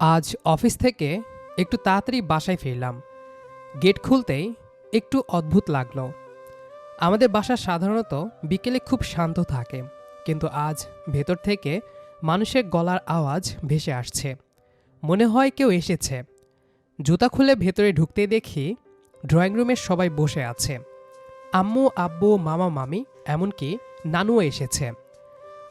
আজ অফিস থেকে একটু তাড়াতাড়ি বাসায় ফিরলাম। গেট খুলতেই একটু অদ্ভুত লাগলো। আমাদের বাসা সাধারণত বিকেলে খুব শান্ত থাকে, কিন্তু আজ ভেতর থেকে মানুষের গলার আওয়াজ ভেসে আসছে। মনে হয় কেউ এসেছে। জুতা খুলে ভেতরে ঢুকতেই দেখি ড্রয়িং রুমের সবাই বসে আছে। আম্মু, আব্বু, মামা, মামি, এমনকি নানুও এসেছে।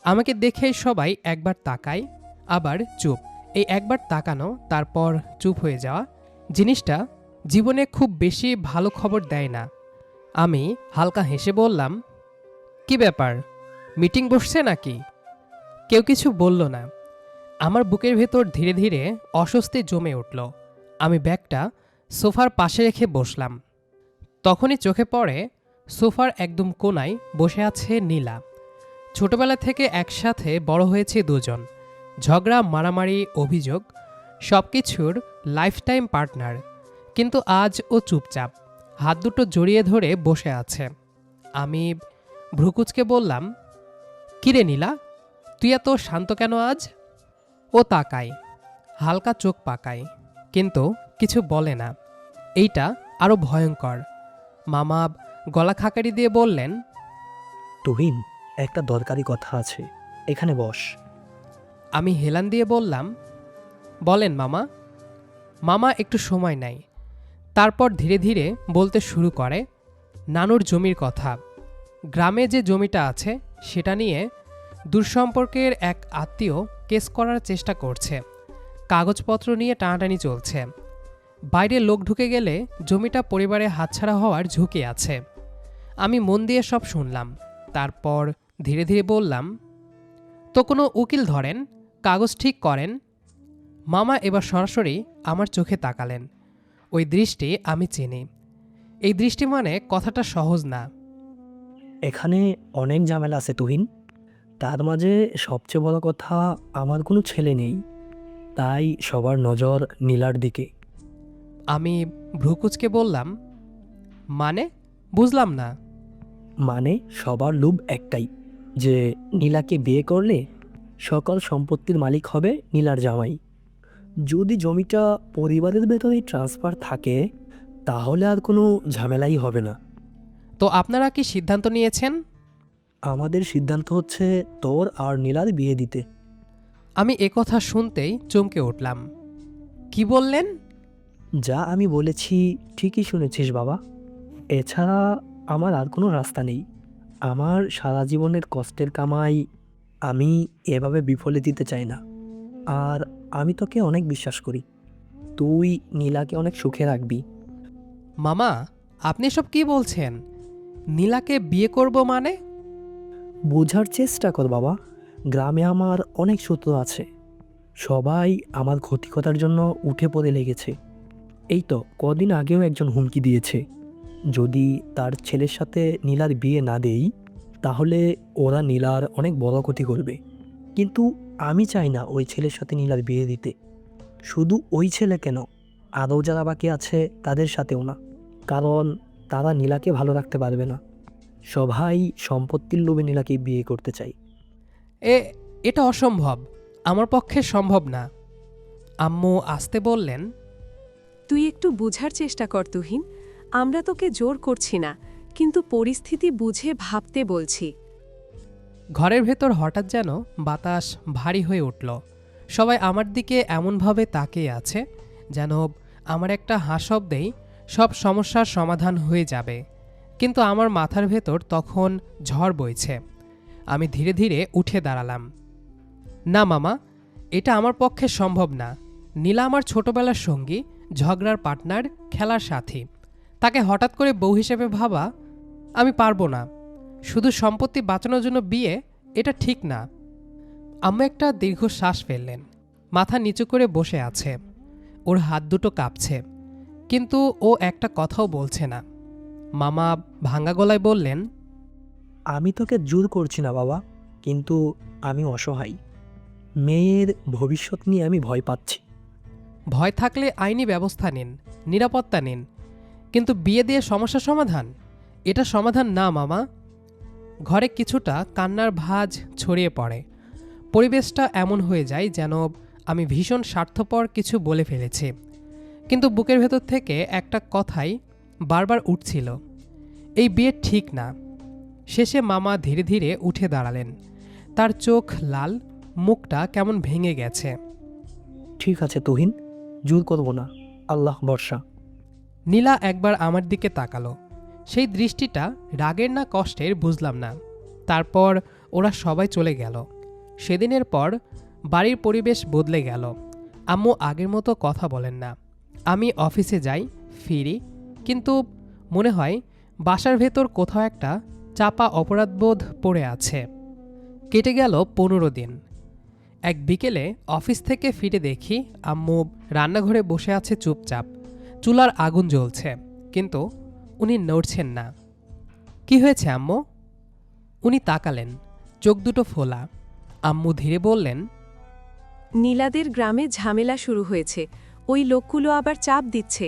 আমাকে দেখেই সবাই একবার তাকায়, আবার চুপ। এই একবার তাকানো তারপর চুপ হয়ে যাওয়া জিনিসটা জীবনে খুব বেশি ভালো খবর দেয় না। আমি হালকা হেসে বললাম, কি ব্যাপার, মিটিং বসছে নাকি? কেউ কিছু বলল না। আমার বুকের ভেতর ধীরে ধীরে অস্বস্তি জমে উঠল। আমি ব্যাগটা সোফার পাশে রেখে বসলাম। তখনই চোখে পড়ে সোফার একদম কোনায় বসে আছে নীলা। ছোটবেলা থেকে একসাথে বড় হয়েছে দুজন। ঝগড়া, মারামারি, অভিযোগ, সব কিছুর লাইফটাইম পার্টনার। কিন্তু আজ ও চুপচাপ, হাত দুটো জড়িয়ে ধরে বসে আছে। আমি ভ্রুকুচকে বললাম, কিরে নীলা, তুই এত শান্ত কেন আজ? ও তাকায়, হালকা চোখ পাকায়, কিন্তু কিছু বলে না। এইটা আরও ভয়ঙ্কর। মামা গলা খাকারি দিয়ে বললেন, তুহিন, একটা দরকারি কথা আছে, এখানে বস। আমি হেলান দিয়ে বললাম, বলেন মামা। মামা একটু সময় নেয়, তারপর ধীরে ধীরে বলতে শুরু করে নানুর জমির কথা। গ্রামে যে জমিটা আছে সেটা নিয়ে দূরসম্পর্কের এক আত্মীয় কেস করার চেষ্টা করছে। কাগজপত্র নিয়ে টানাটানি চলছে। বাইরে লোক ঢুকে গেলে জমিটা পরিবারে হাতছাড়া হওয়ার ঝুঁকি আছে। আমি মন দিয়ে সব শুনলাম, তারপর ধীরে ধীরে বললাম, তো কোনো উকিল ধরেন, কাগজ ঠিক করেন। মামা এবার সরাসরি আমার চোখে তাকালেন। ওই দৃষ্টি আমি চিনি। এই দৃষ্টি মানে কথাটা সহজ না। এখানে অনেক ঝামেলা আছে তুহিন, তার মাঝে সবচেয়ে বড় কথা, আমার কোনো ছেলে নেই, তাই সবার নজর নীলার দিকে। আমি ভ্রুকুচকে বললাম, মানে বুঝলাম না। মানে সবার লোভ একটাই, যে নীলাকে বিয়ে করলে সকল সম্পত্তির মালিক হবে নীলার জামাই। যদি জমিটা পরিবারের ভেতরেই ট্রান্সফার থাকে, তাহলে আর কোনো ঝামেলাই হবে না। তো আপনারা কি সিদ্ধান্ত নিয়েছেন? আমাদের সিদ্ধান্ত হচ্ছে তোর আর নীলার বিয়ে দিতে। আমি একথা শুনতেই চমকে উঠলাম। কি বললেন? যা আমি বলেছি ঠিকই শুনেছিস বাবা। এছাড়া আমার আর কোনো রাস্তা নেই। আমার সারা জীবনের কষ্টের কামাই আমি এভাবে বিফলে দিতে চাই না। আর আমি তোকে অনেক বিশ্বাস করি, তুই নীলাকে অনেক সুখে রাখবি। মামা, আপনি সব কি বলছেন? নীলাকে বিয়ে করব মানে? বোঝার চেষ্টা কর বাবা, গ্রামে আমার অনেক শত্রু আছে। সবাই আমার ক্ষতি করার জন্য উঠে পড়ে লেগেছে। এই তো কদিন আগেও একজন হুমকি দিয়েছে, যদি তার ছেলের সাথে নীলার বিয়ে না দেই, তাহলে ওরা নীলার অনেক বড় ক্ষতি করবে। কিন্তু আমি চাই না ওই ছেলের সাথে নীলার বিয়ে দিতে। শুধু ওই ছেলে কেন, আরও যারা বাকি আছে তাদের সাথেও না। কারণ তারা নীলাকে ভালো রাখতে পারবে না। সবাই সম্পত্তির লোভে নীলাকে বিয়ে করতে চাই। এ এটা অসম্ভব, আমার পক্ষে সম্ভব না। আম্মু আসতে বললেন, তুই একটু বুঝার চেষ্টা কর তুহিন, আমরা তোকে জোর করছি না, কিন্তু পরিস্থিতি বুঝে ভাবতে বলছি। ঘরের ভেতর হঠাৎ যেন বাতাস ভারী হয়ে উঠল। সবাই আমার দিকে এমনভাবে তাকিয়ে আছে যেন আমার একটা হাঁ শব্দেই সব সমস্যার সমাধান হয়ে যাবে। কিন্তু আমার মাথার ভেতর তখন ঝড় বইছে। আমি ধীরে ধীরে উঠে দাঁড়ালাম। না মামা, এটা আমার পক্ষে সম্ভব না। নীলা আমার ছোটবেলার সঙ্গী, ঝগড়ার পার্টনার, খেলার সাথী। তাকে হঠাৎ করে বউ হিসেবে ভাবা আমি পারবো না। শুধু সম্পত্তি বাঁচানোর জন্য বিয়ে, এটা ঠিক না। আম্মু একটা দীর্ঘশ্বাস ফেললেন। মাথা নিচু করে বসে আছে। ওর হাত দুটো কাঁপছে, কিন্তু ও একটা কথাও বলছে না। মামা ভাঙা গলায় বললেন, আমি তোকে জোর করছি না বাবা, কিন্তু আমি অসহায়। মেয়ের ভবিষ্যৎ নিয়ে আমি ভয় পাচ্ছি। ভয় থাকলে আইনি ব্যবস্থা নিন, নিরাপত্তা নিন, কিন্তু বিয়ে দিয়ে সমস্যা সমাধান, এটা সমাধান না মামা। ঘরে কিছুটা কান্নার ভাঁজ ছড়িয়ে পড়ে। পরিবেশটা এমন হয়ে যায় যেন আমি ভীষণ স্বার্থপর কিছু বলে ফেলেছি, কিন্তু বুকের ভেতর থেকে একটা কথাই বারবার উঠছিল, এই বিয়ে ঠিক না। শেষে মামা ধীরে ধীরে উঠে দাঁড়ালেন। তার চোখ লাল, মুখটা কেমন ভেঙে গেছে। ঠিক আছে তুহিন, জোর করবো না, আল্লাহ ভরসা। নীলা একবার আমার দিকে তাকালো। সেই দৃষ্টিটা রাগের না কষ্টের বুঝলাম না। তারপর ওরা সবাই চলে গেল। সেদিনের পর বাড়ির পরিবেশ বদলে গেল। আম্মু আগের মতো কথা বলেন না। আমি অফিসে যাই, ফিরি, কিন্তু মনে হয় বাসার ভেতর কোথাও একটা চাপা অপরাধবোধ পড়ে আছে। কেটে গেল 15 দিন। এক বিকেলে অফিস থেকে ফিরে দেখি আম্মু রান্নাঘরে বসে আছে চুপচাপ। চুলার আগুন জ্বলছে, কিন্তু উনি নড়ছেন না। কি হয়েছে আম্মু? উনি তাকালেন, চোখ দুটো ফোলা। আম্মু ধীরে বললেন, নীলাদের গ্রামে ঝামেলা শুরু হয়েছে। ওই লোকগুলো আবার চাপ দিচ্ছে,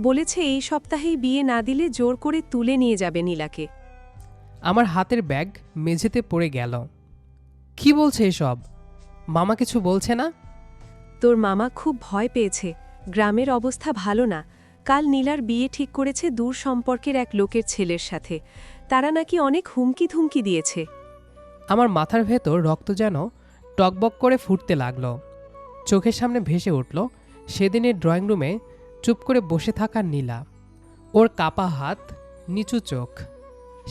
বলেছে এই সপ্তাহেই বিয়ে না দিলে জোর করে তুলে নিয়ে যাবে নীলাকে। আমার হাতের ব্যাগ মেঝেতে পড়ে গেল। কি বলছে এসব? মামা কিছু বলছে না? তোর মামা খুব ভয় পেয়েছে। গ্রামের অবস্থা ভালো না। কাল নীলার বিয়ে ঠিক করেছে দূর সম্পর্কের এক লোকের ছেলের সাথে। তারা নাকি অনেক হুমকি ধুমকি দিয়েছে। আমার মাথার ভেতর রক্ত যেন টকবক করে ফুটতে লাগলো। চোখের সামনে ভেসে উঠল সেদিনের ড্রয়িং রুমে চুপ করে বসে থাকা নীলা। ওর কাপা হাত, নিচু চোখ।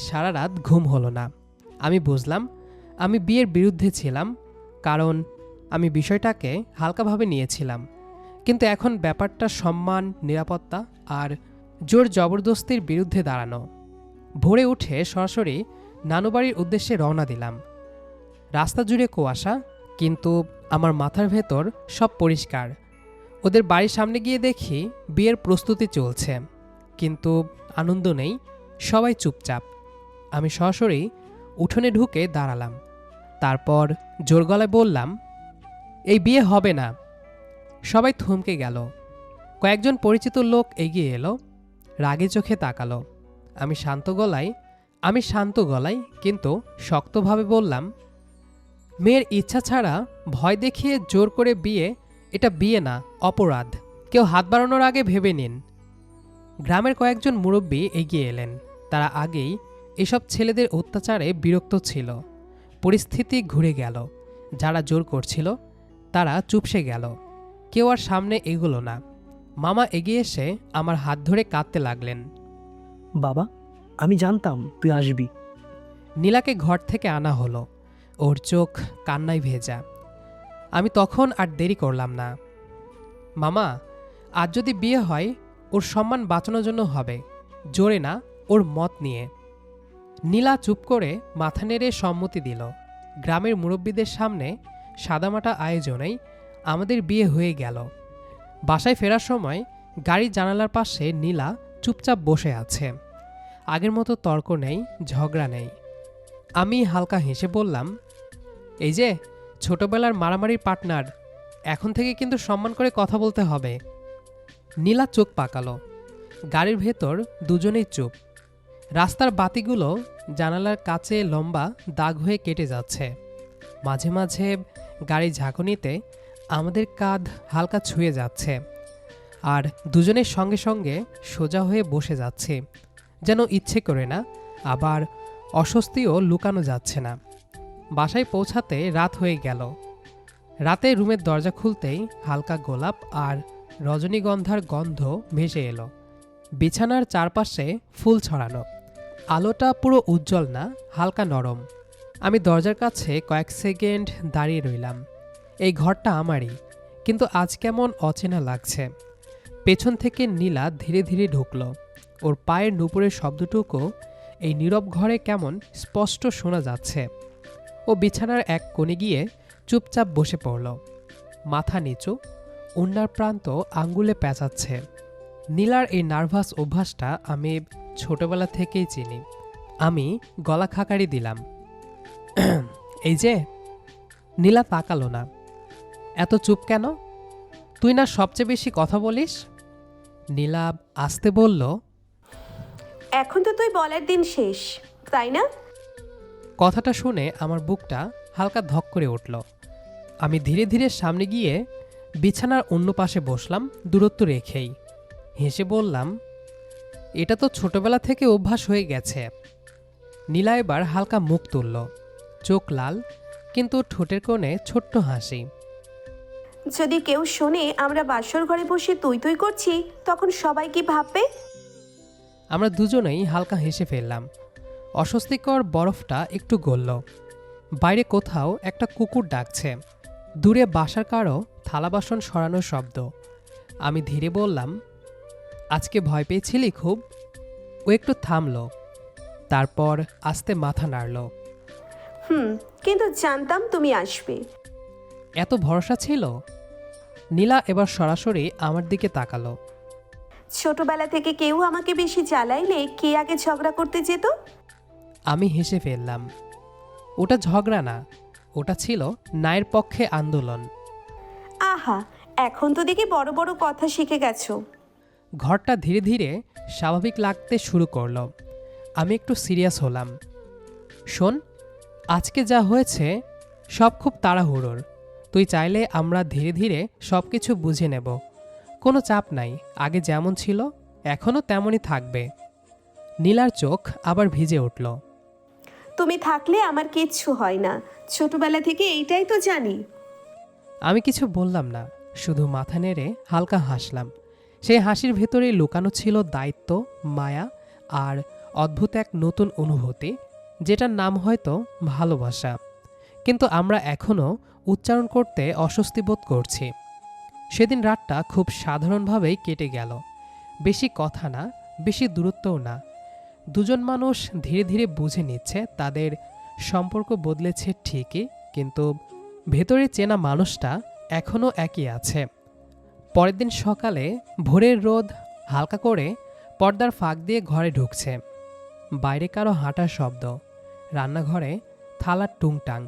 সারা রাত ঘুম হলো না। আমি বুঝলাম আমি বিয়ের বিরুদ্ধে ছিলাম, কারণ আমি বিষয়টাকে হালকাভাবে নিয়েছিলাম। কিন্তু এখন ব্যাপারটা সম্মান, নিরাপত্তা আর জোর জবরদস্তির বিরুদ্ধে দাঁড়ানো। ভোরে উঠে সরাসরি নানুবাড়ির উদ্দেশ্যে রওনা দিলাম। রাস্তা জুড়ে কুয়াশা, কিন্তু আমার মাথার ভেতর সব পরিষ্কার। ওদের বাড়ির সামনে গিয়ে দেখি বিয়ের প্রস্তুতি চলছে, কিন্তু আনন্দ নেই, সবাই চুপচাপ। আমি সরাসরি উঠোনে ঢুকে দাঁড়ালাম। তারপর জোর গলায় বললাম, এই বিয়ে হবে না। সবাই থমকে গেল। কয়েকজন পরিচিত লোক এগিয়ে এলো, রাগে চোখে তাকালো। আমি শান্ত গলায় কিন্তু শক্তভাবে বললাম, মেয়ের ইচ্ছা ছাড়া ভয় দেখিয়ে জোর করে বিয়ে, এটা বিয়ে না, অপরাধ। কেউ হাত বাড়ানোর আগে ভেবে নিন। গ্রামের কয়েকজন মুরব্বী এগিয়ে এলেন। তারা আগেই এসব ছেলেদের অত্যাচারে বিরক্ত ছিল। পরিস্থিতি ঘুরে গেল। যারা জোর করছিল তারা চুপসে গেল। কেউ আর সামনে এগোলো না। মামা এগিয়ে এসে আমার হাত ধরে কাঁদতে লাগলেন। বাবা, আমি জানতাম তুই আসবি। নীলাকে ঘর থেকে আনা হলো। ওর চোখ কান্নায় ভেজা। আমি তখন আর দেরি করলাম না। মামা, আজ যদি বিয়ে হয় ওর সম্মান বাঁচানোর জন্য হবে, জোরে না, ওর মত নিয়ে। নীলা চুপ করে মাথা নেড়ে সম্মতি দিল। গ্রামের মুরব্বীদের সামনে সাদামাটা আয়োজনেই আমাদের বিয়ে হয়ে গেল। বাসায় ফেরার সময় গাড়ির জানালার পাশে নীলা চুপচাপ বসে আছে। আগের মতো তর্ক নেই, ঝগড়া নেই। আমি হালকা হেসে বললাম, এই যে ছোটবেলার মারামারির পার্টনার, এখন থেকে কিন্তু সম্মান করে কথা বলতে হবে। নীলা চোখ পাকালো। গাড়ির ভেতর দুজনেই চুপ। রাস্তার বাতিগুলো জানালার কাছে লম্বা দাগ হয়ে কেটে যাচ্ছে। মাঝে মাঝে গাড়ির ঝাঁকুনিতে আমাদের কাঁধ হালকা ছুঁয়ে যাচ্ছে, আর দুজনের সঙ্গে সঙ্গে সোজা হয়ে বসে যাচ্ছে, যেন ইচ্ছে করে না, আবার অস্বস্তিও লুকানো যাচ্ছে না। বাসায় পৌঁছাতে রাত হয়ে গেল। রাতে রুমের দরজা খুলতেই হালকা গোলাপ আর রজনীগন্ধার গন্ধ ভেসে এলো। বিছানার চারপাশে ফুল ছড়ানো। আলোটা পুরো উজ্জ্বল না, হালকা নরম। আমি দরজার কাছে কয়েক সেকেন্ড দাঁড়িয়ে রইলাম। এই ঘরটা আমারই, কিন্তু আজ কেমন অচেনা লাগছে। পেছন থেকে নীলা ধীরে ধীরে ঢুকল। ওর পায়ের নুপুরের শব্দটুকু এই নীরব ঘরে কেমন স্পষ্ট শোনা যাচ্ছে। ও বিছানার এক কোণে গিয়ে চুপচাপ বসে পড়ল, মাথা নিচু, ওড়নার প্রান্ত আঙ্গুলে পেঁচাচ্ছে। নীলার এই নার্ভাস অভ্যাসটা আমি ছোটবেলা থেকেই চিনি। আমি গলা খাকারি দিলাম, এই যে। নীলা তাকালো না। এত চুপ কেন? তুই না সবচেয়ে বেশি কথা বলিস? নীলা আস্তে বলল, এখন তো তুই বলার দিন শেষ, তাই না? কথাটা শুনে আমার বুকটা হালকা ধক করে উঠল। আমি ধীরে ধীরে সামনে গিয়ে বিছানার অন্য পাশে বসলাম দূরত্ব রেখেই। হেসে বললাম, এটা তো ছোটবেলা থেকে অভ্যাস হয়ে গেছে। নীলা এবার হালকা মুখ তুলল, চোখ লাল, কিন্তু ঠোঁটের কোণে ছোট্ট হাসি। যদি কেউ শোনে আমরা বাসর ঘরে বসে তুই তুই করছি, তখন সবাই কি ভাববে? আমরা দুজনেই হালকা হেসে ফেললাম। অস্বস্তিকর বরফটা একটু গলল। বাইরে কোথাও একটা কুকুর ডাকছে, দূরে বাসার কারো থালা বাসন সরানোর শব্দ। আমি ধীরে বললাম, আজকে ভয় পেয়েছিলি খুব? ও একটু থামল, তারপর আস্তে মাথা নাড়ল। কিন্তু জানতাম তুমি আসবে। এত ভরসা ছিল? নীলা এবার সরাসরি আমার দিকে তাকালো। ছোটবেলা থেকে কেউ আমাকে বেশি জ্বালাইলে কে আগে ঝগড়া করতে যেত? আমি হেসে ফেললাম। ওটা ঝগড়া না, ওটা ছিল ন্যায়ের পক্ষে আন্দোলন। আহা, এখন তো দেখি বড় বড় কথা শিখে গেছো। ঘরটা ধীরে ধীরে স্বাভাবিক লাগতে শুরু করলো। আমি একটু সিরিয়াস হলাম। শোন, আজকে যা হয়েছে সব খুব তাড়াহুড়োর। তুই চাইলে আমরা ধীরে ধীরে সব কিছু বুঝে নেব। কোনো চাপ নাই, আগে যেমন ছিল এখনও তেমনই থাকবে। নীলার চোখ আবার ভিজে উঠল। তুমি থাকলে আমার কিচ্ছু হয় না, ছোটবেলা থেকে এইটাই তো জানি। আমি কিছু বললাম না, শুধু মাথা নেড়ে হালকা হাসলাম। সেই হাসির ভেতরেই লুকানো ছিল দায়িত্ব, মায়া আর অদ্ভুত এক নতুন অনুভূতি, যেটার নাম হয়তো ভালোবাসা। কিন্তু আমরা এখনও উচ্চারণ করতে অস্বস্তি বোধ করছি। সেদিন রাতটা খুব সাধারণভাবেই কেটে গেল। বেশি কথা না, বেশি দূরত্বও না। দুজন মানুষ ধীরে ধীরে বুঝে নিচ্ছে তাদের সম্পর্ক বদলেছে ঠিকই, কিন্তু ভেতরে চেনা মানুষটা এখনও একই আছে। পরের দিন সকালে ভোরের রোদ হালকা করে পর্দার ফাঁক দিয়ে ঘরে ঢুকছে। বাইরে কারো হাঁটার শব্দ, রান্নাঘরে থালার টুংটাং।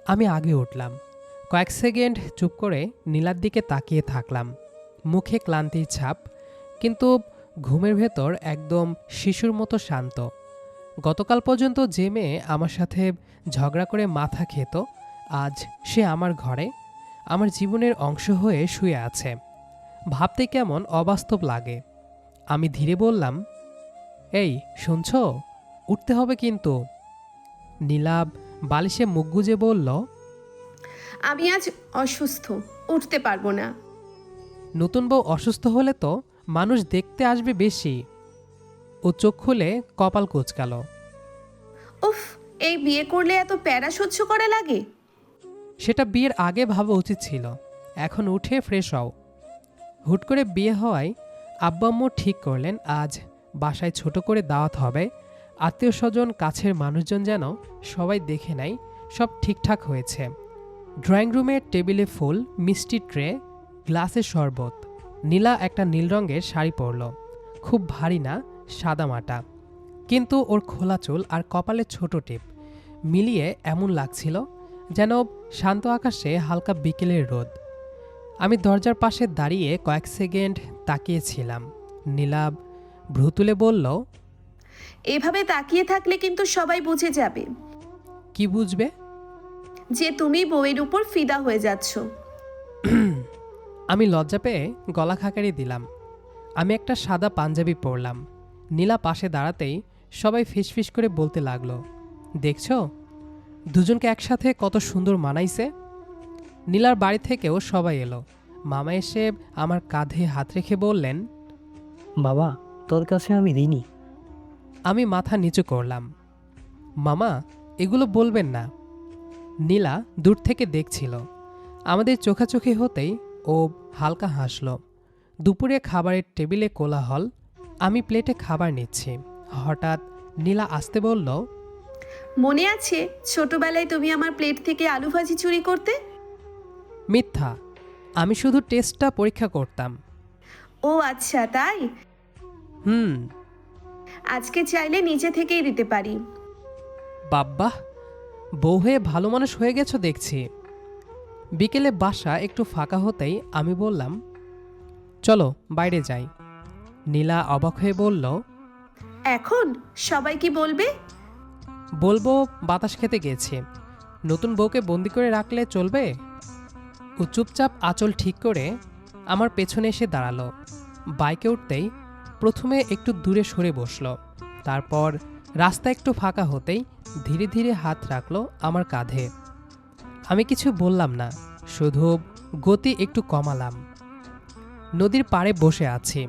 আমি আগে উঠলাম, কয়েক সেকেন্ড চুপ করে নীলার দিকে তাকিয়ে থাকলাম। মুখে ক্লান্তির ছাপ, কিন্তু ঘুমের ভেতর একদম শিশুর মতো শান্ত। গতকাল পর্যন্ত যে মেয়ে আমার সাথে ঝগড়া করে মাথা খেত, আজ সে আমার ঘরে আমার জীবনের অংশ হয়ে শুয়ে আছে। ভাবতে কেমন অবাস্তব লাগে। আমি ধীরে বললাম, এই শুনছ, উঠতে হবে কিন্তু। নীলাভ বালিশে মুখ গুজে বলল, আমি আজ অসুস্থ, উঠতে পারবো না। নতুন বউ অসুস্থ হলে তো মানুষ দেখতে আসবে বেশি। ও চোখ খুলে কপাল কুঁচকাল। উফ, এই বিয়ে করলে এত প্যারা সহ্য করা লাগে? সেটা বিয়ের আগে ভাবা উচিত ছিল। এখন উঠে ফ্রেশ হও। হুট করে বিয়ে হওয়ায় আব্বা আম্মু ঠিক করলেন আজ বাসায় ছোট করে দাওয়াত হবে। আত্মীয় স্বজন, কাছের মানুষজন যেন সবাই দেখে নেয় সব ঠিকঠাক হয়েছে। ড্রয়িং রুমের টেবিলে ফুল, মিষ্টি ট্রে, গ্লাসে শরবত। নীলা একটা নীল রঙের শাড়ি পরল, খুব ভারী না, সাদামাটা, কিন্তু ওর খোলা চুল আর কপালে ছোট টিপ মিলিয়ে এমন লাগছিল যেন শান্ত আকাশে হালকা বিকেলের রোদ। আমি দরজার পাশে দাঁড়িয়ে কয়েক সেকেন্ড তাকিয়েছিলাম। নীলাভ ভ্রু তুলে বলল, এভাবে তাকিয়ে থাকলে কিন্তু সবাই বুঝে যাবে কি বুঝবে? যে তুমি বউয়ের উপর ফিদা হয়ে যাচ্ছ। আমি লজ্জা পেয়ে গলা খাকারি দিলাম। আমি একটা সাদা পাঞ্জাবি পরলাম। নীলা পাশে দাঁড়াতেই সবাই ফিসফিস করে বলতে লাগলো, দেখছো দুজনকে একসাথে কত সুন্দর মানাইছে। নীলার বাড়ি থেকেও সবাই এলো। মামা এসে আমার কাঁধে হাত রেখে বললেন, বাবা, তোর কাছে আমি ঋণী। আমি মাথা নিচু করলাম। মামা, এগুলো বলবেন না। নীলা দূর থেকে দেখছিল। আমাদের চোখাচোখি হতেই ও হালকা হাসল। দুপুরে খাবারের টেবিলে কোলাহল। আমি প্লেটে খাবার নিচ্ছি। হঠাৎ নীলা আসতে বলল, মনে আছে ছোটবেলায় তুমি আমার প্লেট থেকে আলু ভাজি চুরি করতে? মিথ্যা, আমি শুধু টেস্টটা পরীক্ষা করতাম। ও আচ্ছা, তাই? হুম। আজকে চাইলে নিজে থেকেই দিতে পারি। বাব্বাহ, বউ হয়ে ভালো মানুষ হয়ে গেছো দেখছি। বিকেলে বাসা একটু ফাঁকা হতেই আমি বললাম, চলো বাইরে যাই। নীলা অবাক হয়ে বলল, এখন সবাই কি বলবে? বলবো বাতাস খেতে গেছি। নতুন বউকে বন্দি করে রাখলে চলবে? ও চুপচাপ আঁচল ঠিক করে আমার পেছনে এসে দাঁড়ালো। বাইকে উঠতেই প্রথমে একটু দূরে সরে বসলো, তারপর রাস্তা একটু ফাঁকা হতেই ধীরে ধীরে হাত রাখলো আমার কাঁধে। আমি কিছু বললাম না, শুধু গতি একটু কমালাম। নদীর পাড়ে বসে আছি,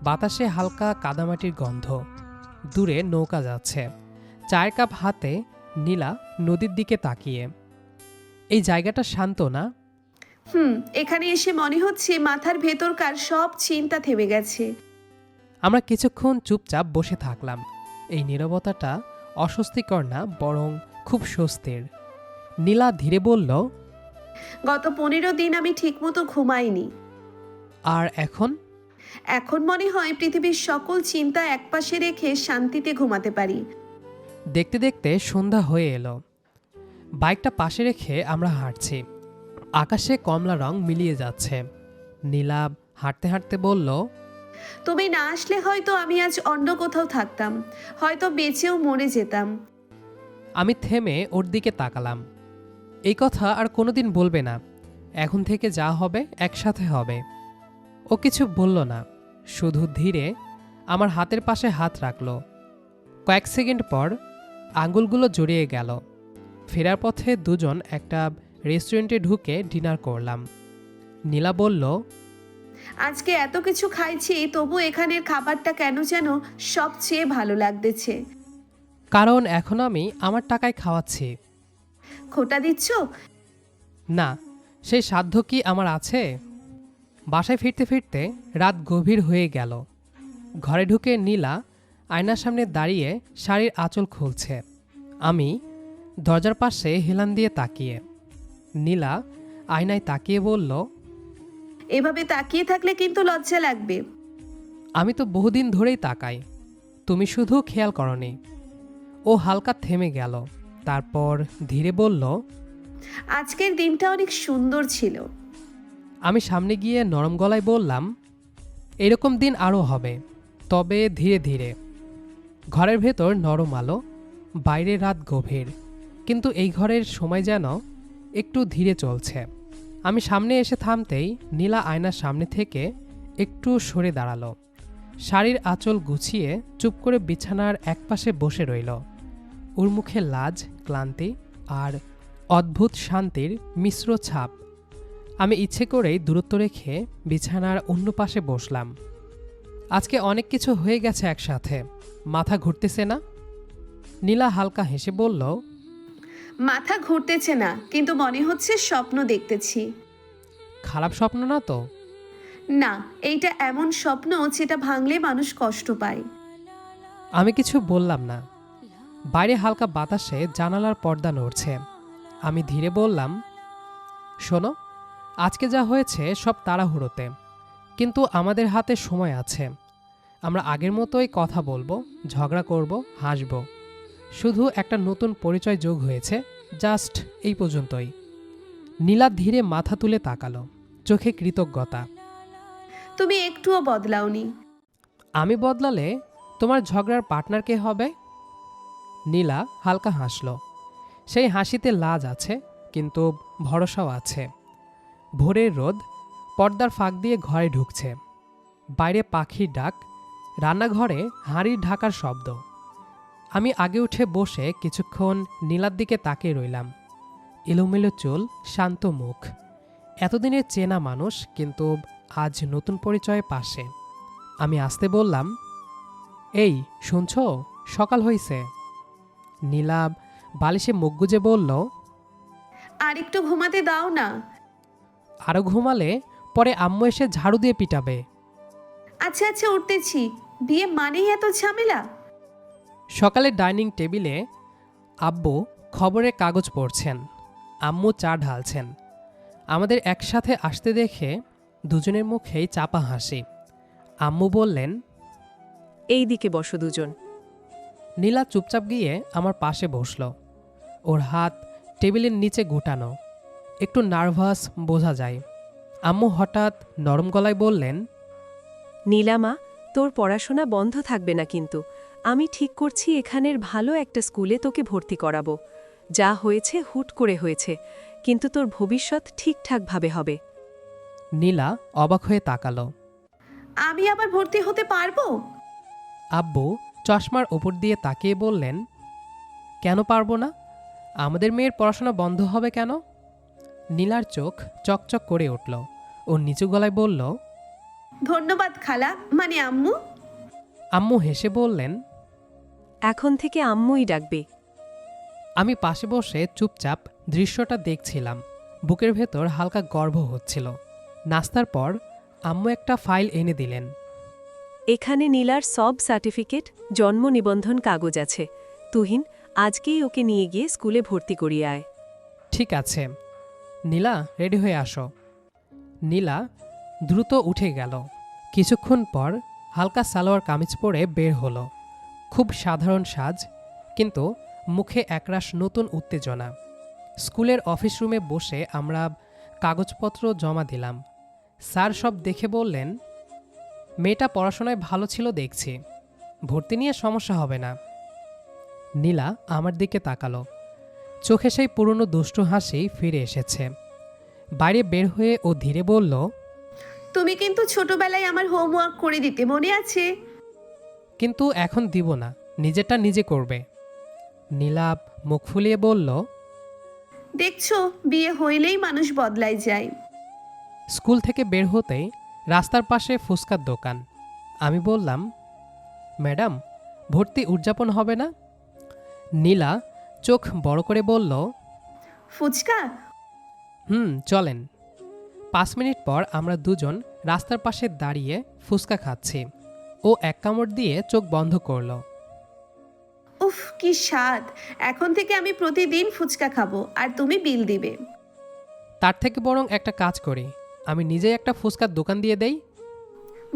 বাতাসে হালকা কাদামাটির গন্ধ, দূরে নৌকা যাচ্ছে, চায়ের কাপ হাতে নীলা নদীর দিকে তাকিয়ে। এই জায়গাটা শান্ত না? এখানে এসে মনে হচ্ছে মাথার ভেতরকার সব চিন্তা থেমে গেছে। আমরা কিছুক্ষণ চুপচাপ বসে থাকলাম। এই নীরবতাটা অস্বস্তিকর না, বরং খুব স্বস্তির। নীলা ধীরে বলল, গত 15 দিন আমি ঠিকমতো ঘুমাইনি। আর এখন? এখন মনে হয় পৃথিবীর সকল চিন্তা একপাশে রেখে শান্তিতে ঘুমাতে পারি। দেখতে দেখতে সন্ধ্যা হয়ে এলো। বাইকটা পাশে রেখে আমরা হাঁটছি। আকাশে কমলা রং মিলিয়ে যাচ্ছে। নীলা হাঁটতে হাঁটতে বলল, তুমি না আসলে হয়তো আমি আজ অন্য কোথাও থাকতাম, হয়তো বেঁচেও মরে যেতাম। আমি থেমে ওর দিকে তাকালাম। এই কথা আর কোনোদিন বলবে না, এখন থেকে যা হবে একসাথে হবে। ও কিছু বলল না, শুধু ধীরে আমার হাতের পাশে হাত রাখল। কয়েক সেকেন্ড পর আঙুলগুলো জড়িয়ে গেল। ফেরার পথে দুজন একটা রেস্টুরেন্টে ঢুকে ডিনার করলাম। নীলা বলল, আজকে এত কিছু খাইছি, তবু এখানের খাবারটা কেন যেন সবচেয়ে ভালো লাগতেছে। কারণ এখন আমি আমার টাকায় খাওয়াচ্ছি। খোটা দিচ্ছ? না, সেই সাধ্য কি আমার আছে? বাসায় ফিরতে ফিরতে রাত গভীর হয়ে গেল। ঘরে ঢুকে নীলা আয়নার সামনে দাঁড়িয়ে শাড়ির আঁচল খুলছে। আমি দরজার পাশে হেলান দিয়ে তাকিয়ে। নীলা আয়নায় তাকিয়ে বলল, এভাবে তাকিয়ে থাকলে কিন্তু লজ্জা লাগবে। আমি তো বহুদিন ধরেই তাকাই, তুমি শুধু খেয়াল করনি। ও হালকা থেমে গেল, তারপর ধীরে বলল, আজকের দিনটা অনেক সুন্দর ছিল। আমি সামনে গিয়ে নরম গলায় বললাম, এরকম দিন আরও হবে, তবে ধীরে ধীরে। ঘরের ভেতর নরম আলো, বাইরে রাত গভীর, কিন্তু এই ঘরের সময় যেন একটু ধীরে চলছে। আমি সামনে এসে থামতেই নীলা আয়নার সামনে থেকে একটু সরে দাঁড়ালো। শাড়ির আঁচল গুছিয়ে চুপ করে বিছানার একপাশে বসে রইল। ওর মুখে লাজ, ক্লান্তি আর অদ্ভুত শান্তির মিশ্র ছাপ। আমি ইচ্ছে করেই দূরত্ব রেখে বিছানার অন্য পাশে বসলাম। আজকে অনেক কিছু হয়ে গেছে একসাথে, মাথা ঘুরতেছে না? নীলা হালকা হেসে বলল, মাথা ঘুরতেছে না, কিন্তু মনে হচ্ছে স্বপ্ন দেখতেছি। খারাপ স্বপ্ন না তো? না, এইটা এমন স্বপ্ন যেটা ভাঙলে মানুষ কষ্ট পায়। আমি কিছু বললাম না। বাইরে হালকা বাতাসে জানালার পর্দা নড়ছে। আমি ধীরে বললাম, শোনো, আজকে যা হয়েছে সব তাড়াহুড়োতে, কিন্তু আমাদের হাতে সময় আছে। আমরা আগের মতোই কথা বলবো, ঝগড়া করব, হাসব। শুধু একটা নতুন পরিচয় যোগ হয়েছে, জাস্ট এই পর্যন্তই। নীলা ধীরে মাথা তুলে তাকালো, চোখে কৃতজ্ঞতা। তুমি একটুও বদলাওনি। আমি বদলালে তোমার ঝগড়ার পার্টনার কে হবে? নীলা হালকা হাসল। সেই হাসিতে লাজ আছে, কিন্তু ভরসাও আছে। ভোরের রোদ পর্দার ফাঁক দিয়ে ঘরে ঢুকছে। বাইরে পাখির ডাক, রান্নাঘরে হাঁড়ির ঢাকার শব্দ। আমি আগে উঠে বসে কিছুক্ষণ নীলার দিকে তাকিয়ে রইলাম। এলোমেলো চুল, শান্ত মুখ, এতদিনের চেনা মানুষ, কিন্তু আজ নতুন পরিচয়ে পাশে। আমি আসতে বললাম, এই শুনছো, সকাল হইছে। নীলা বালিশে মুখ গুজে বলল, আর একটু ঘুমাতে দাও না। আরও ঘুমালে পরে আম্মু এসে ঝাড়ু দিয়ে পিটাবে। আচ্ছা আচ্ছা, উঠতেছি। বিয়ে মানেই এত ঝামেলা? সকালে ডাইনিং টেবিলে আব্বু খবরের কাগজ পড়ছেন, আম্মু চা ঢালছেন। আমাদের একসাথে আসতে দেখে দুজনের মুখেই চাপা হাসি। আম্মু বললেন, এই দিকে বসো দুজন। নীলা চুপচাপ গিয়ে আমার পাশে বসল। ওর হাত টেবিলের নিচে গুটানো, একটু নার্ভাস বোঝা যায়। আম্মু হঠাৎ নরম গলায় বললেন, নীলামা, তোর পড়াশোনা বন্ধ থাকবে না কিন্তু। আমি ঠিক করছি এখানের ভালো একটা স্কুলে তোকে ভর্তি করাবো। যা হয়েছে হুট করে হয়েছে, কিন্তু তোর ভবিষ্যৎ ঠিকঠাকভাবে হবে। নীলা অবাক হয়ে তাকালো। আমি আবার ভর্তি হতে পারবো? আব্বু চশমার ওপর দিয়ে তাকিয়ে বললেন, কেন পারবো না? আমাদের মেয়ের পড়াশোনা বন্ধ হবে কেন? নীলার চোখ চকচক করে উঠল। ও নিচু গলায় বলল, ধন্যবাদ খালা, মানে আম্মু। আম্মু হেসে বললেন। এখন থেকে আম্মুই ডাকবে। আমি পাশে বসে চুপচাপ দৃশ্যটা দেখছিলাম। বুকের ভেতর হালকা গর্ব হচ্ছিল। নাস্তার পর আম্মু একটা ফাইল এনে দিলেন। এখানে নীলার সব সার্টিফিকেট, জন্ম নিবন্ধন কাগজ আছে। তুহিন, আজকেই ওকে নিয়ে গিয়ে স্কুলে ভর্তি করিয়ে আয়। ঠিক আছে, নীলা রেডি হয়ে আসো। নীলা দ্রুত উঠে গেল। কিছুক্ষণ পর হালকা সালোয়ার কামিজ পরে বের হলো। খুব সাধারণ সাজ, কিন্তু মুখে একরাশ নতুন উত্তেজনা। স্কুলের অফিস রুমে বসে আমরা কাগজপত্র জমা দিলাম। স্যার সব দেখে বললেন, মেয়েটা পড়াশোনায় ভালো ছিল দেখছি, ভর্তি নিয়ে সমস্যা হবে না। নীলা আমার দিকে তাকালো। চোখে সেই পুরনো দুষ্টু হাসি ফিরে এসেছে। বাইরে বের হয়ে ও ধীরে বলল, তুমি কিন্তু ছোটবেলায় আমার হোমওয়ার্ক করে দিতে, মনে আছে? কিন্তু এখন দিব না, নিজেরটা নিজে করবে। নীলা মুখ ফুলিয়ে বলল। দেখছো, বিয়ে হইলেই মানুষ বদলায় যায়। স্কুল থেকে বের হতেই রাস্তার পাশে ফুচকার দোকান। আমি বললাম, ম্যাডাম, ভর্তি উদযাপন হবে না? নীলা চোখ বড় করে বলল, ফুচকা? চলেন। 5 মিনিট পর আমরা দুজন রাস্তার পাশে দাঁড়িয়ে ফুচকা খাচ্ছি। ও এক কামড় দিয়ে চোখ বন্ধ করল। উফ, কি স্বাদ! এখন থেকে আমি প্রতিদিন ফুচকা খাবো, আর তুমি বিল দিবে। তার থেকে বরং একটা কাজ করি, আমি নিজেই একটা ফুচকার দোকান দিয়ে দেই।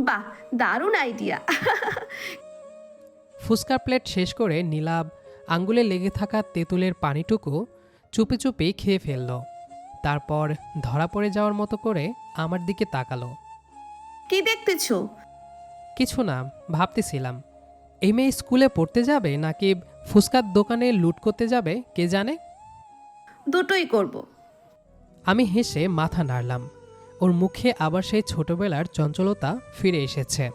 বাহ, দারুণ আইডিয়া। ফুচকার প্লেট শেষ করে নীলাভ আঙ্গুলে লেগে থাকা তেঁতুলের পানিটুকু চুপি চুপি খেয়ে ফেলল। তারপর ধরা পড়ে যাওয়ার মতো করে আমার দিকে তাকালো। কি দেখতেছো? কিছু না, ভাবতেছিলাম এই মেয়ে স্কুলে পড়তে যাবে নাকি ফুচকার দোকানে লুট করতে যাবে কে জানে। দুটোই করব। আমি হেসে মাথা নাড়লাম। ওর মুখে আবার সেই ছোটবেলার চঞ্চলতা ফিরে এসেছে।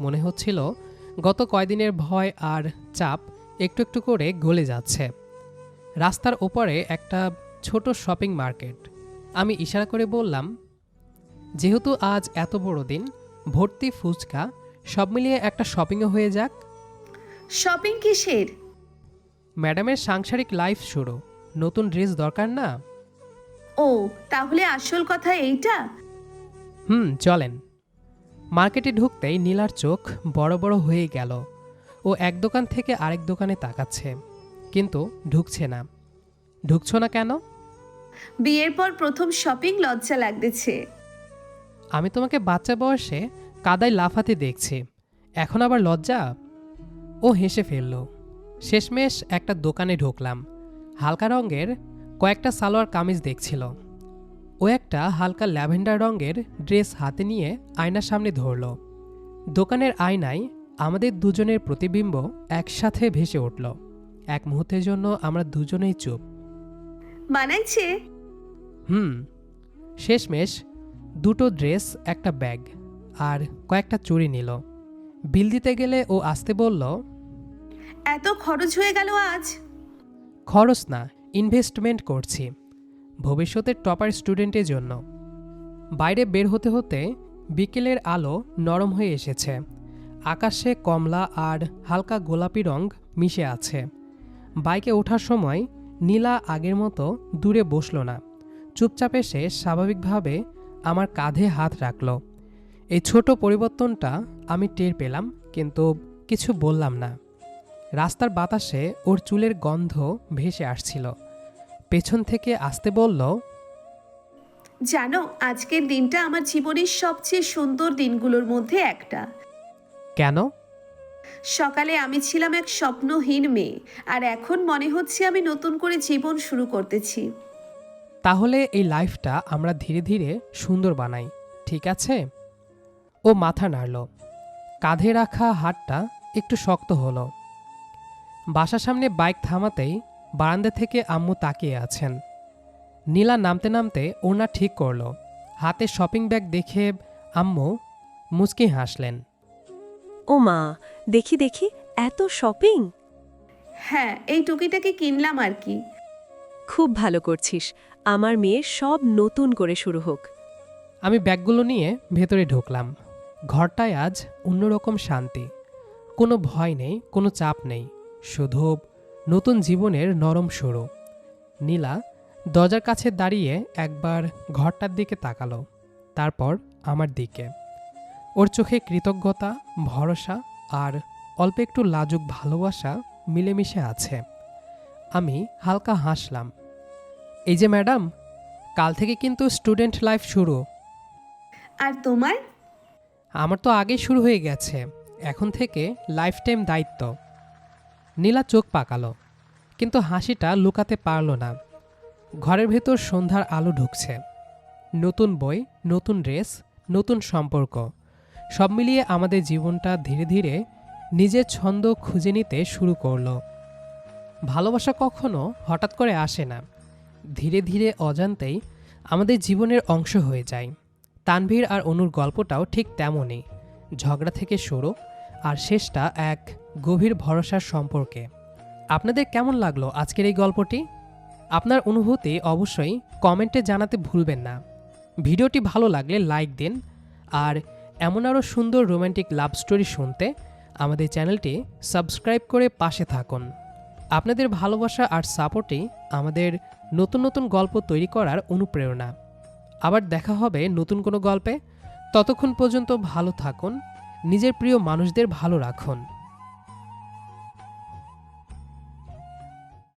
মনে হচ্ছিল গত কয়দিনের ভয় আর চাপ একটু একটু করে গলে যাচ্ছে। রাস্তার ওপারে একটা ছোট শপিং মার্কেট। আমি ইশারা করে বললাম, যেহেতু আজ এত বড় দিন, ভর্তি ফুচকা সব মিলিয়ে একটা শপিংও হয়ে যাক। শপিং কিসের? ম্যাডামের সাংসারিক লাইফ শুরু, নতুন ড্রেস দরকার না? ও, তাহলে আসল কথা এইটা? চলেন। মার্কেটে ঢুকতেই নীলার চোখ বড় বড় হয়ে গেল। ও এক দোকান থেকে আরেক দোকানে তাকাচ্ছে, কিন্তু ঢুকছে না। ঢুকছো না কেন? বিয়ের পর প্রথম শপিং, লজ্জা লাগতেছে। আমি তোমাকে বাচ্চা বয়সে কাদায় লাফাতে দেখছি, এখন আবার লজ্জা? ও হেসে ফেলল। শেষমেশ একটা দোকানে ঢুকলাম। হালকা রঙের কয়েকটা সালোয়ার কামিজ দেখছিল। ও একটা হালকা ল্যাভেন্ডার রঙের ড্রেস হাতে নিয়ে আয়নার সামনে ধরল। দোকানের আয়নায় আমাদের দুজনের প্রতিবিম্ব একসাথে ভেসে উঠল। এক মুহূর্তের জন্য আমরা দুজনেই চুপ। মানাইছে? শেষমেশ দুটো ড্রেস, একটা ব্যাগ আর কয়েকটা চুড়ি নিল। বিল দিতে গেলে ও আসতে বলল, এত খরচ হয়ে গেল আজ? খরচ না, ইনভেস্টমেন্ট করছি ভবিষ্যতের টপার স্টুডেন্টের জন্য। বাইরে বের হতে হতে বিকেলের আলো নরম হয়ে এসেছে। আকাশে কমলা আর হালকা গোলাপি রং মিশে আছে। বাইকে ওঠার সময় নীলা আগের মতো দূরে বসল না, চুপচাপ এসে স্বাভাবিকভাবে আমার কাঁধে হাত রাখল। এই ছোট পরিবর্তনটা আমি টের পেলাম, কিন্তু কিছু বললাম না। রাস্তার বাতাসে ওর চুলের গন্ধ ভেসে আসছিল। পেছন থেকে আসতে বলল, জানো, আজকের দিনটা আমার জীবনের সবচেয়ে সুন্দর দিনগুলোর মধ্যে একটা। কেন? সকালে আমি ছিলাম এক স্বপ্নহীন মেয়ে, আর এখন মনে হচ্ছে আমি নতুন করে জীবন শুরু করতেছি। তাহলে এই লাইফটা আমরা ধীরে ধীরে সুন্দর বানাই, ঠিক আছে? ও মাথা নাড়ল। কাঁধে রাখা হাতটা একটু শক্ত হলো। বাসার সামনে বাইক থামাতেই বারান্দা থেকে আম্মু তাকিয়ে আছেন। নীলা নামতে নামতে ওড়না ঠিক করলো। হাতে শপিং ব্যাগ দেখে আম্মু মুচকি হাসলেন। ও মা, দেখি দেখি, এত শপিং! হ্যাঁ, এই টুকিটাকে কিনলাম আর কি। খুব ভালো করছিস। আমার মেয়ে সব নতুন করে শুরু হোক। আমি ব্যাগগুলো নিয়ে ভেতরে ঢুকলাম। ঘরটায় আজ অন্যরকম শান্তি। কোনো ভয় নেই, কোনো চাপ নেই, শুধু নতুন জীবনের নরম শুরু। নীলা দরজার কাছে দাঁড়িয়ে একবার ঘরটার দিকে তাকালো, তারপর আমার দিকে। ওর চোখে কৃতজ্ঞতা, ভরসা আর অল্প একটু লাজুক ভালোবাসা মিলেমিশে আছে। আমি হালকা হাসলাম। এই যে ম্যাডাম, কাল থেকে কিন্তু স্টুডেন্ট লাইফ শুরু। আর তোমার? আমার তো আগেই শুরু হয়ে গেছে, এখন থেকে লাইফ টাইম দায়িত্ব। নীলা চোখ পাকালো, কিন্তু হাসিটা লুকাতে পারল না। ঘরের ভেতর সন্ধ্যার আলো ঢুকছে। নতুন বই, নতুন ড্রেস, নতুন সম্পর্ক, সব মিলিয়ে আমাদের জীবনটা ধীরে ধীরে নিজের ছন্দ খুঁজে নিতে শুরু করলো। ভালোবাসা কখনো হঠাৎ করে আসে না, ধীরে ধীরে অজান্তেই আমাদের জীবনের অংশ হয়ে যায়। তানভীর আর অনুর গল্পটাও ঠিক তেমনই। ঝগড়া থেকে শুরু, আর শেষটা এক গভীর ভরসার সম্পর্কে। আপনাদের কেমন লাগলো আজকের এই গল্পটি? আপনার অনুভূতি অবশ্যই কমেন্টে জানাতে ভুলবেন না। ভিডিওটি ভালো লাগলে লাইক দিন, আর এমন আরও সুন্দর রোম্যান্টিক লাভ স্টোরি শুনতে আমাদের চ্যানেলটি সাবস্ক্রাইব করে পাশে থাকুন। আপনাদের ভালোবাসা আর সাপোর্টই আমাদের নতুন নতুন গল্প তৈরি করার অনুপ্রেরণা। আবার দেখা হবে নতুন কোনো গল্পে। ততক্ষণ পর্যন্ত ভালো থাকুন, নিজের প্রিয় মানুষদের ভালো রাখুন।